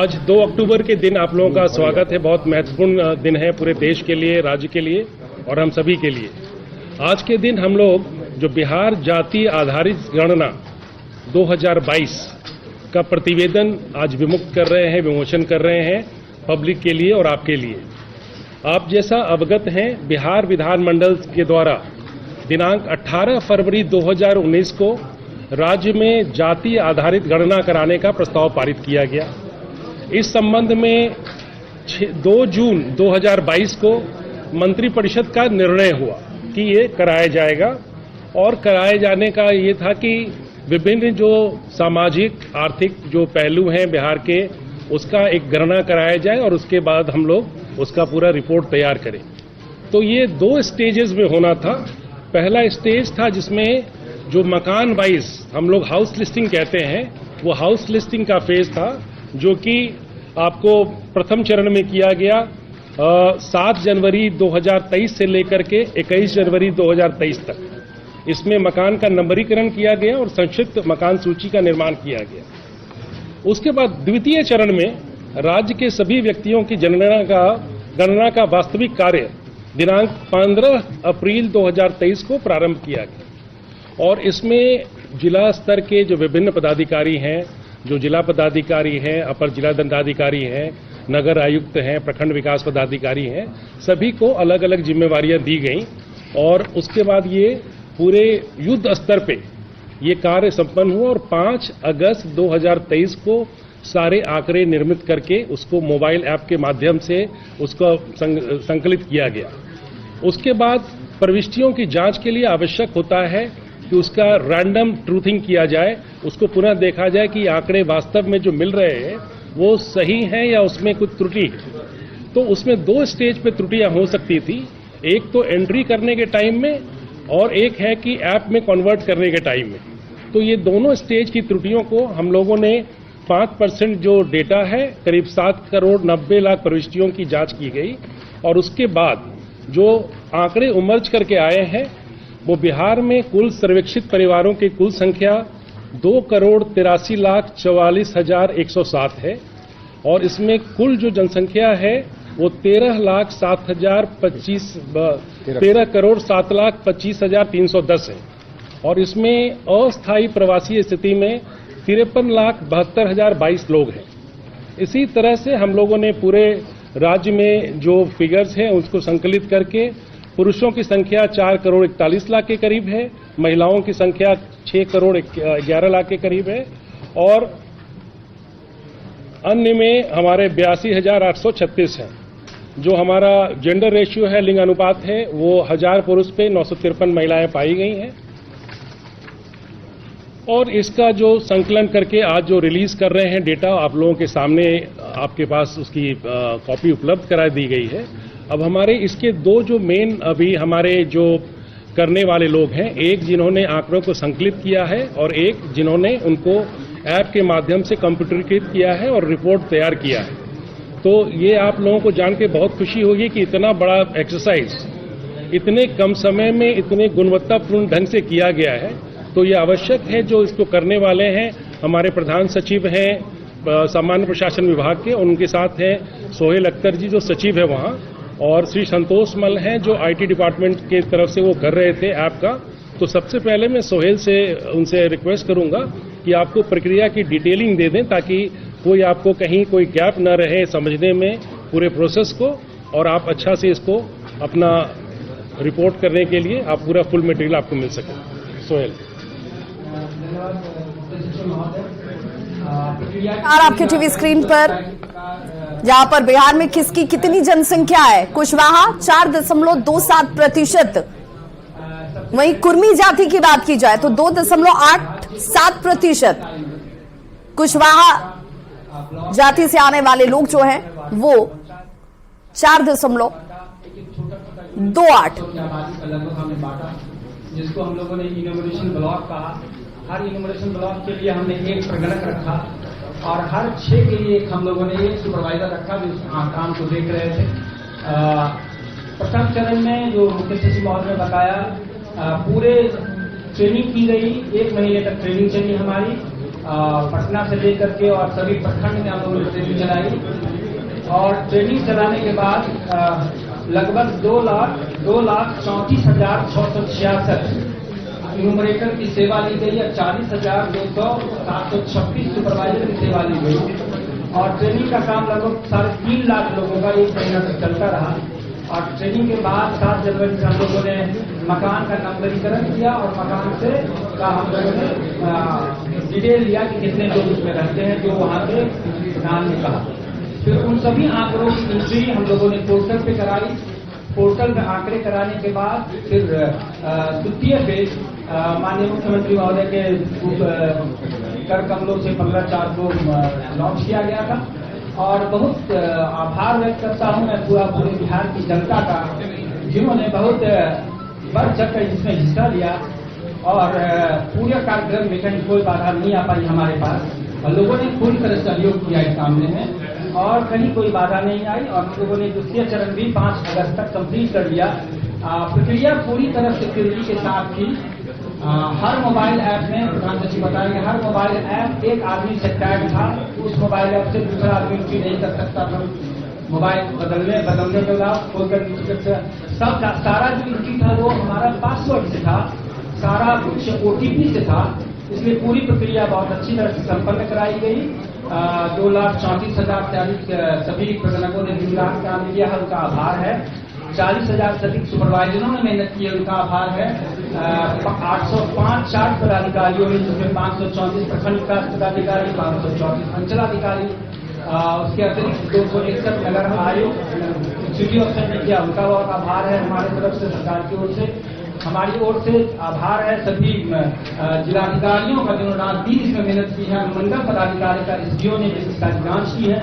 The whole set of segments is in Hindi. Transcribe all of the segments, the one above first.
आज 2 अक्टूबर के दिन आप लोगों का स्वागत है। बहुत महत्वपूर्ण दिन है पूरे देश के लिए, राज्य के लिए और हम सभी के लिए। आज के दिन हम लोग जो बिहार जाति आधारित गणना 2022 का प्रतिवेदन आज विमुक्त कर रहे हैं, विमोचन कर रहे हैं पब्लिक के लिए और आपके लिए। आप जैसा अवगत हैं, बिहार विधानमंडल के द्वारा दिनांक 18 फरवरी 2019 को राज्य में जाति आधारित गणना कराने का प्रस्ताव पारित किया गया। इस संबंध में 2 जून 2022 को मंत्रिपरिषद का निर्णय हुआ कि ये कराया जाएगा और कराए जाने का ये था कि विभिन्न जो सामाजिक आर्थिक जो पहलू हैं बिहार के, उसका एक गणना कराया जाए और उसके बाद हम लोग उसका पूरा रिपोर्ट तैयार करें। तो ये 2 स्टेजेस में होना था। पहला स्टेज था जिसमें जो मकान वाइज हम लोग हाउस लिस्टिंग कहते हैं, वो हाउस लिस्टिंग का फेज था, जो कि आपको प्रथम चरण में किया गया 7 जनवरी 2023 से लेकर के 21 जनवरी 2023 तक। इसमें मकान का नंबरीकरण किया गया और संक्षिप्त मकान सूची का निर्माण किया गया। उसके बाद द्वितीय चरण में राज्य के सभी व्यक्तियों की गणना का वास्तविक कार्य दिनांक 15 अप्रैल 2023 को प्रारंभ किया गया और इसमें जिला स्तर के जो विभिन्न पदाधिकारी हैं, जो जिला पदाधिकारी हैं, अपर जिला दंडाधिकारी हैं, नगर आयुक्त हैं, प्रखंड विकास पदाधिकारी हैं, सभी को अलग अलग जिम्मेवारियां दी गई और उसके बाद ये पूरे युद्ध स्तर पे ये कार्य संपन्न हुआ और 5 अगस्त 2023 को सारे आंकड़े निर्मित करके उसको मोबाइल ऐप के माध्यम से उसको संकलित किया गया। उसके बाद प्रविष्टियों की जांच के लिए आवश्यक होता है कि उसका रैंडम ट्रूथिंग किया जाए, उसको पुनः देखा जाए कि आंकड़े वास्तव में जो मिल रहे हैं वो सही हैं या उसमें कुछ त्रुटि है। तो उसमें 2 स्टेज पे त्रुटियां हो सकती थी, एक तो एंट्री करने के टाइम में और एक है कि ऐप में कन्वर्ट करने के टाइम में। तो ये दोनों स्टेज की त्रुटियों को हम लोगों ने 5% जो डेटा है, करीब 7 करोड़ 90 लाख प्रविष्टियों की जांच की गई और उसके बाद जो आंकड़े उमर्ज करके आए हैं वो बिहार में कुल सर्वेक्षित परिवारों की कुल संख्या 2 करोड़ 83 लाख 44 हजार 107 है और इसमें कुल जो जनसंख्या है वो 13 करोड़ 7 लाख 25 हजार 310 है और इसमें अस्थायी प्रवासी स्थिति में 53 लाख 72 हजार 22 लोग हैं। इसी तरह से हम लोगों ने पूरे राज्य में जो फिगर्स हैं उसको संकलित करके पुरुषों की संख्या 4 करोड़ 41 लाख के करीब है, महिलाओं की संख्या 6 करोड़ 11 लाख के करीब है और अन्य में हमारे 82,836 है। जो हमारा जेंडर रेशियो है, लिंग अनुपात है, वो 1000 पुरुष पे 953 महिलाएं पाई गई हैं और इसका जो संकलन करके आज जो रिलीज कर रहे हैं डेटा, आप लोगों के सामने आपके पास उसकी कॉपी उपलब्ध करा दी गई है। अब हमारे इसके 2 जो मेन अभी हमारे जो करने वाले लोग हैं, एक जिन्होंने आंकड़ों को संकलित किया है और एक जिन्होंने उनको ऐप के माध्यम से कंप्यूटरीकृत किया है और रिपोर्ट तैयार किया है। तो ये आप लोगों को जान के बहुत खुशी होगी कि इतना बड़ा एक्सरसाइज इतने कम समय में इतने गुणवत्तापूर्ण ढंग से किया गया है। तो ये आवश्यक है, जो इसको करने वाले हैं हमारे प्रधान सचिव हैं सामान्य प्रशासन विभाग के, उनके साथ हैं सोहेल अख्तर जी जो सचिव है वहाँ, और श्री संतोष मल हैं जो आईटी डिपार्टमेंट के तरफ से वो कर रहे थे ऐप का। तो सबसे पहले मैं सोहेल से उनसे रिक्वेस्ट करूंगा कि आपको प्रक्रिया की डिटेलिंग दे दें ताकि कोई आपको कहीं कोई गैप न रहे समझने में पूरे प्रोसेस को, और आप अच्छा से इसको अपना रिपोर्ट करने के लिए आप पूरा फुल मटेरियल आपको मिल सके। सोहेल। आपके टीवी स्क्रीन पर जहां पर बिहार में किसकी कितनी जनसंख्या है, कुशवाहा 4.27%, वहीं कुर्मी जाति की बात की जाए तो 2.87%। कुशवाहा जाति से आने वाले लोग जो हैं वो 4.28। जिसको हम लोगों ने इनोवेशन ब्लॉक कहा। हर इनोवेशन ब्लॉक के लिए हमने एक प्रगणक रखा और हर 6 के लिए हम लोगों ने एक सुपरवाइजर रखा जो काम को देख रहे थे। प्रथम चरण में जो मुख्य सचिव महोदय ने बताया, पूरे ट्रेनिंग की गई, 1 महीने तक ट्रेनिंग चली हमारी पटना से लेकर के और सभी प्रखंड में हम लोगों ने ट्रेनिंग चलाई और ट्रेनिंग चलाने के बाद लगभग 2,34,666 इन्यूमरेटर की सेवा ली गई है, 40,736 सुपरवाइजर की सेवा ली गई और ट्रेनिंग का काम लगभग 3.5 लाख लोगों का 1 महीना तक चलता रहा। और ट्रेनिंग के बाद 7 जनवरी से हम लोगों ने मकान का नंबरीकरण किया और मकान से का हम लोगों ने डिटेल लिया कि कितने लोग उसमें रहते हैं, जो वहाँ के नाम ने कहा। फिर उन सभी आंकड़ों की एंट्री हम लोगों ने पोर्टल पे कराई। पोर्टल में आंकड़े कराने के बाद फिर द्वितीय फेज माननीय मुख्यमंत्री महोदय के कर कमलों से 15/4 को लॉन्च किया गया था और बहुत आभार व्यक्त करता हूं मैं पूरे बिहार की जनता का, जिन्होंने बहुत बढ़ चढ़कर इसमें हिस्सा लिया और पूरे कार्यक्रम में कहीं कोई बाधा नहीं आ पाई हमारे पास और लोगों ने पूरी तरह सहयोग किया इस मामले में और कहीं कोई बाधा नहीं आई और हम लोगों ने द्वितीय चरण भी 5 अगस्त तक कंप्लीट कर लिया। प्रक्रिया पूरी तरह सिक्योरिटी के साथ थी। हर मोबाइल ऐप में प्रधान सचिव बताएंगे, हर मोबाइल ऐप एक आदमी से टैग था, उस मोबाइल ऐप से दूसरा आदमी एंट्री नहीं कर सकता था। मोबाइल बदलने के बाद खोलकर सारा जो एंट्री था वो हमारा पासवर्ड से था, सारा कुछ OTP से था, इसलिए पूरी प्रक्रिया बहुत अच्छी तरह से संपन्न कराई गई। 2,34,043 सभी प्रबंधकों ने दिन रात काम किया है, उनका आभार है। 40,000 से अधिक सुपरवाइजरों ने मेहनत की है, उनका आभार है। 805 पदाधिकारियों ने, जिसमें 534 प्रखंड विकास पदाधिकारी, 534 अंचलाधिकारी, उसके अतिरिक्त 261 नगर आयोग सिटी अफसर ने किया, उनका बहुत आभार है हमारे तरफ से, सरकार की ओर से। हमारी ओर से आभार है सभी जिलाधिकारियों का, जिन्होंने रात दिन इसमें मेहनत की है। मंडल पदाधिकारी का SDO ने इसका जांच की है।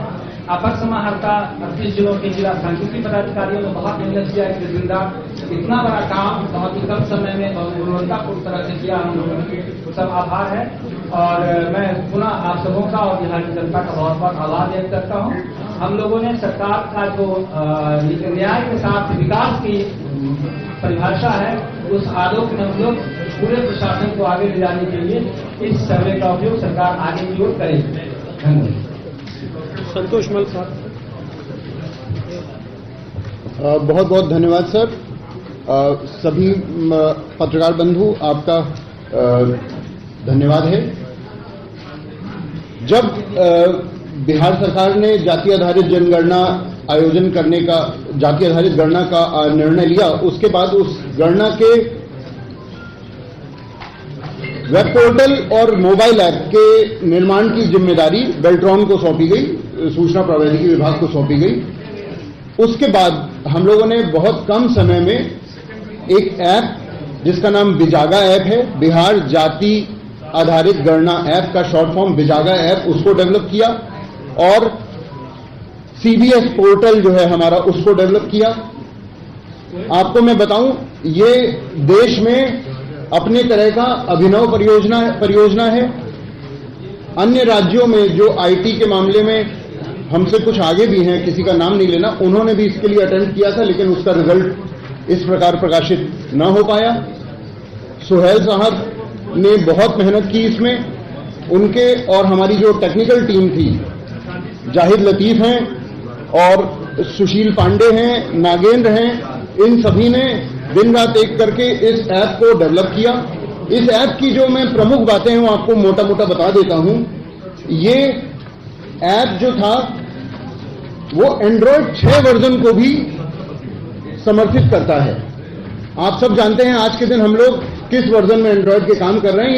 अपर समाहर्ता 38 जिलों के जिला सांख्यिकी पदाधिकारियों ने बहुत मेहनत किया है। दिन रात इतना बड़ा काम बहुत ही कम समय में बहुत गुणवत्तापूर्ण तरह से किया, हम लोगों ने सब आभार है। और मैं पुनः आप सबों का और बिहार की जनता का बहुत बहुत आभार व्यक्त करता हूँ। हम लोगों ने सरकार का जो न्याय के साथ विकास की परिभाषा है, उस आलोक में हम लोग पूरे प्रशासन को आगे ले जाने के लिए इस सर्वे का उपयोग सरकार आगे की ओर करेगी। धन्यवाद। संतोष मल साहब। बहुत बहुत धन्यवाद सर। सभी पत्रकार बंधु, आपका धन्यवाद है। जब बिहार सरकार ने जाति आधारित जनगणना आयोजन करने का, जाति आधारित गणना का निर्णय लिया, उसके बाद उस गणना के वेब पोर्टल और मोबाइल ऐप के निर्माण की जिम्मेदारी बेल्ट्रॉन को सौंपी गई, सूचना प्रौद्योगिकी विभाग को सौंपी गई। उसके बाद हम लोगों ने बहुत कम समय में एक ऐप जिसका नाम बिजागा ऐप है, बिहार जाति आधारित गणना ऐप का शॉर्ट फॉर्म बिजागा ऐप, उसको डेवलप किया और CBS पोर्टल जो है हमारा, उसको डेवलप किया। आपको मैं बताऊं, ये देश में अपने तरह का अभिनव परियोजना है। अन्य राज्यों में जो IT के मामले में हमसे कुछ आगे भी हैं, किसी का नाम नहीं लेना, उन्होंने भी इसके लिए अटेम्प्ट किया था, लेकिन उसका रिजल्ट इस प्रकार प्रकाशित न हो पाया। सुहेल साहब ने बहुत मेहनत की इसमें, उनके और हमारी जो टेक्निकल टीम थी, जाहिद लतीफ हैं और सुशील पांडे हैं, नागेंद्र हैं, इन सभी ने दिन रात एक करके इस ऐप को डेवलप किया। इस ऐप की जो मैं प्रमुख बातें हैं वो आपको मोटा मोटा बता देता हूं। ये ऐप जो था वो एंड्रॉयड 6 वर्जन को भी समर्थित करता है। आप सब जानते हैं आज के दिन हम लोग किस वर्जन में एंड्रॉयड के काम कर रहे हैं।